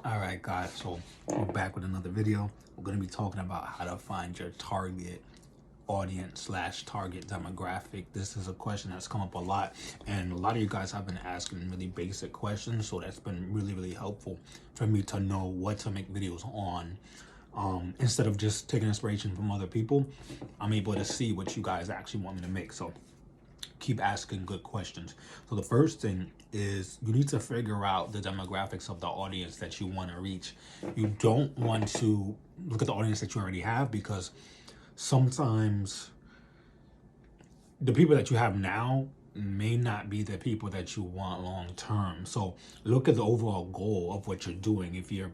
All right, guys, so we're back with another video. We're going to be talking about how to find your target audience slash target demographic. This is a question that's come up a lot, and a lot of you guys have been asking really basic questions, so that's been really helpful for me to know what to make videos on. Instead of just taking inspiration from other people, I'm able to see what you guys actually want me to make. So keep asking good questions. So the first thing is you need to figure out the demographics of the audience that you want to reach. You don't want to look at the audience that you already have, because sometimes the people that you have now may not be the people that you want long term. So look at the overall goal of what you're doing. If you're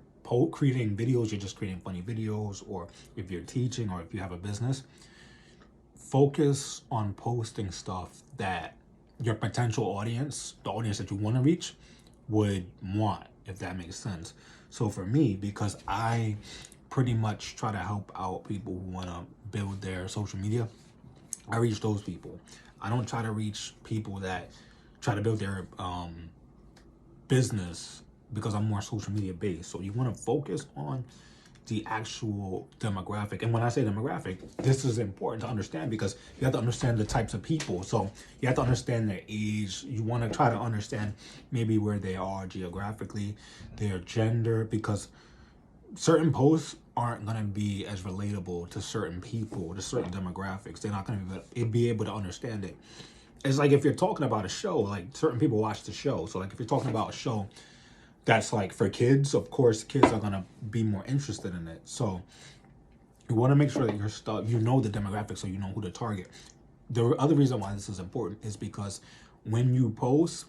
creating videos, you're just creating funny videos, or if you're teaching, or if you have a business, focus on posting stuff that your potential audience, the audience that you want to reach, would want, if that makes sense. So for me, because I pretty much try to help out people who want to build their social media, I reach those people. I don't try to reach people that try to build their business, because I'm more social media based. So you want to focus on the actual demographic. And when I say demographic, this is important to understand, because you have to understand the types of people. So you have to understand their age. You want to try to understand maybe where they are geographically, their gender, because certain posts aren't going to be as relatable to certain people, to certain demographics. They're not going to be able to understand it. It's like if you're talking about a show, like certain people watch the show. So like if you're talking about a show that's like for kids, of course kids are gonna be more interested in it. So you want to make sure that your stuff, you know the demographic, so you know who to target. The other reason why this is important is because when you post,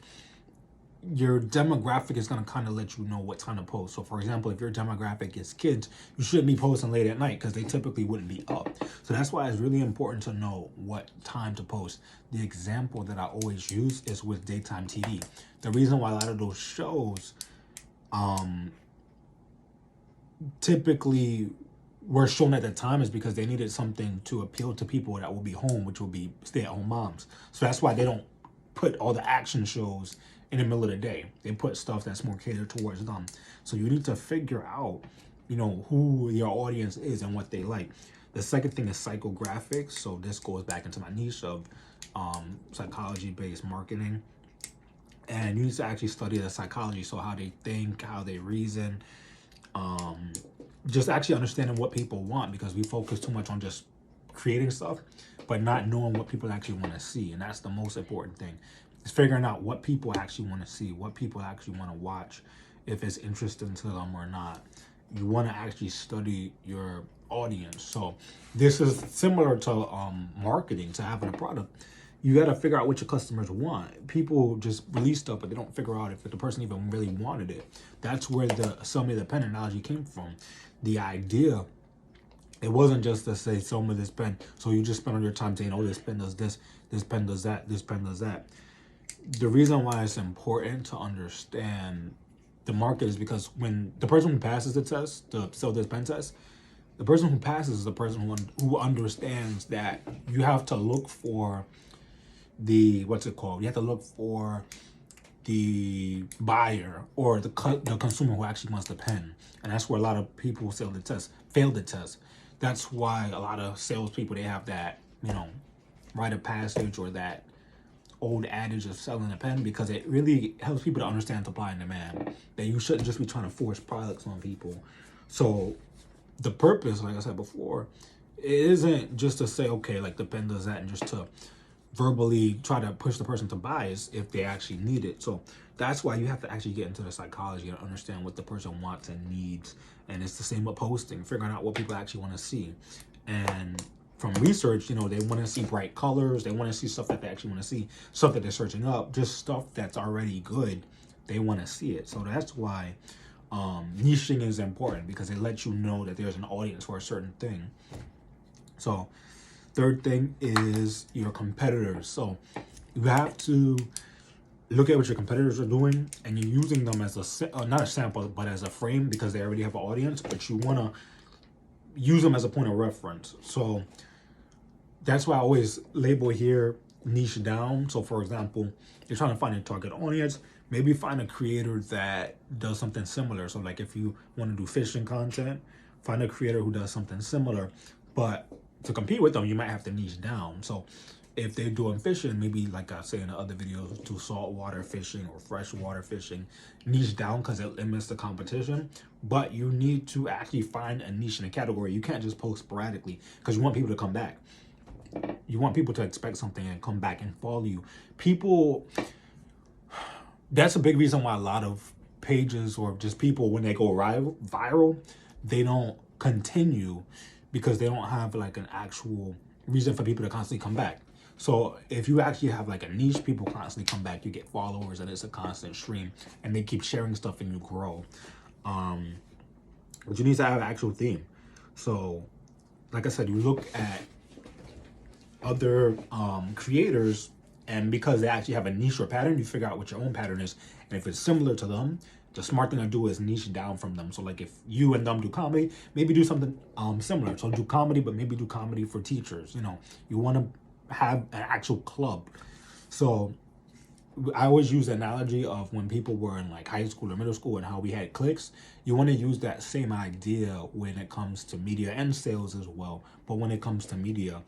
your demographic is going to kind of let you know what time to post. So for example, if your demographic is kids, you shouldn't be posting late at night, because they typically wouldn't be up. So that's why it's really important to know what time to post. The example that I always use is with daytime TV. The reason why a lot of those shows typically were shown at the time is because they needed something to appeal to people that will be home, which will be stay-at-home moms. So that's why they don't put all the action shows in the middle of the day. They put stuff that's more catered towards them. So you need to figure out, who your audience is and what they like. The second thing is psychographics. So this goes back into my niche of psychology-based marketing. And you need to actually study the psychology, so how they think, how they reason, just actually understanding what people want, because we focus too much on just creating stuff, but not knowing what people actually want to see. And that's the most important thing, is figuring out what people actually want to see, what people actually want to watch, if it's interesting to them or not. You want to actually study your audience. So this is similar to marketing, to having a product. You got to figure out what your customers want. People just release stuff, but they don't figure out if the person even really wanted it. That's where the sell me the pen analogy came from. The idea, it wasn't just to say sell me this pen, so you just spend all your time saying, oh, this pen does this pen does that, this pen does that. The reason why it's important to understand the market is because when the person who passes the test, the sell this pen test, the person who passes is the person who understands that you have to look for the, you have to look for the buyer, or the consumer who actually wants the pen. And that's where a lot of people fail the test. That's why a lot of salespeople, they have that, rite of passage, or that old adage of selling a pen, because it really helps people to understand supply and demand, that you shouldn't just be trying to force products on people. So the purpose, like I said before, it isn't just to say, okay, like the pen does that, and just to verbally try to push the person to buy is if they actually need it. So that's why you have to actually get into the psychology and understand what the person wants and needs. And it's the same with posting, figuring out what people actually want to see. And from research, they want to see bright colors. They want to see stuff that they actually want to see, stuff that they're searching up, just stuff that's already good. They want to see it. So that's why niching is important, because it lets you know that there's an audience for a certain thing. So third thing is your competitors. So you have to look at what your competitors are doing, and you're using them as not a sample, but as a frame, because they already have an audience, but you want to use them as a point of reference. So that's why I always label here niche down. So for example, you're trying to find a target audience, maybe find a creator that does something similar. So like if you want to do fishing content, find a creator who does something similar. But to compete with them, you might have to niche down. So if they're doing fishing, maybe like I say in the other videos, do saltwater fishing or freshwater fishing, niche down because it limits the competition. But you need to actually find a niche in a category. You can't just post sporadically because you want people to come back. You want people to expect something and come back and follow you. People, that's a big reason why a lot of pages or just people, when they go viral, they don't continue because they don't have like an actual reason for people to constantly come back. So if you actually have like a niche, people constantly come back, you get followers, and it's a constant stream, and they keep sharing stuff, and you grow. But you need to have an actual theme. So, like I said, you look at other creators, and because they actually have a niche or pattern, you figure out what your own pattern is, and if it's similar to them, the smart thing to do is niche down from them. So like if you and them do comedy, maybe do something similar. So do comedy, but maybe do comedy for teachers. You know, you want to have an actual club. So I always use the analogy of when people were in like high school or middle school and how we had cliques. You want to use that same idea when it comes to media and sales as well. But when it comes to media,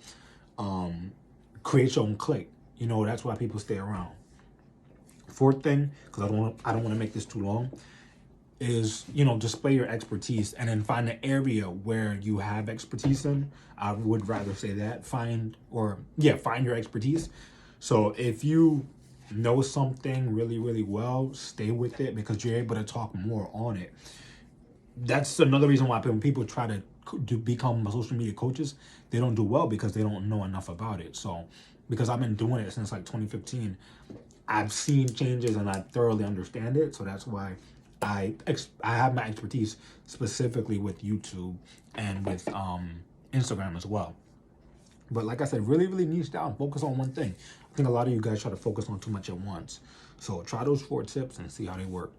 create your own clique. You know, that's why people stay around. Fourth thing, because I don't want to make this too long, is, you know, display your expertise and then find the area where you have expertise in. I would rather say that. Find your expertise. So if you know something really, really well, stay with it because you're able to talk more on it. That's another reason why when people try to become social media coaches, they don't do well because they don't know enough about it. So because I've been doing it since like 2015, I've seen changes and I thoroughly understand it. So that's why I have my expertise specifically with YouTube and with Instagram as well. But like I said, really, really niche down. Focus on one thing. I think a lot of you guys try to focus on too much at once. So try those 4 tips and see how they work.